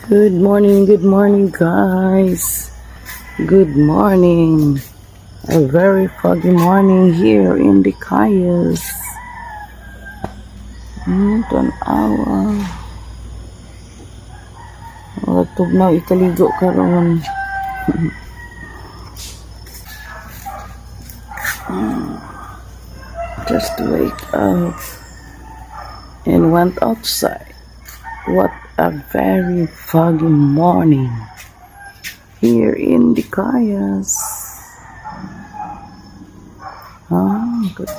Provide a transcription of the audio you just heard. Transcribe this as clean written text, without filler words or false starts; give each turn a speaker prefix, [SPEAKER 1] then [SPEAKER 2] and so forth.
[SPEAKER 1] Good morning, guys. Good morning. A very foggy morning here in the Kayas. Tanawa. Tugnaw ikaligo karon. Just wake up and went outside. What a very foggy morning here in the Kayas. Good.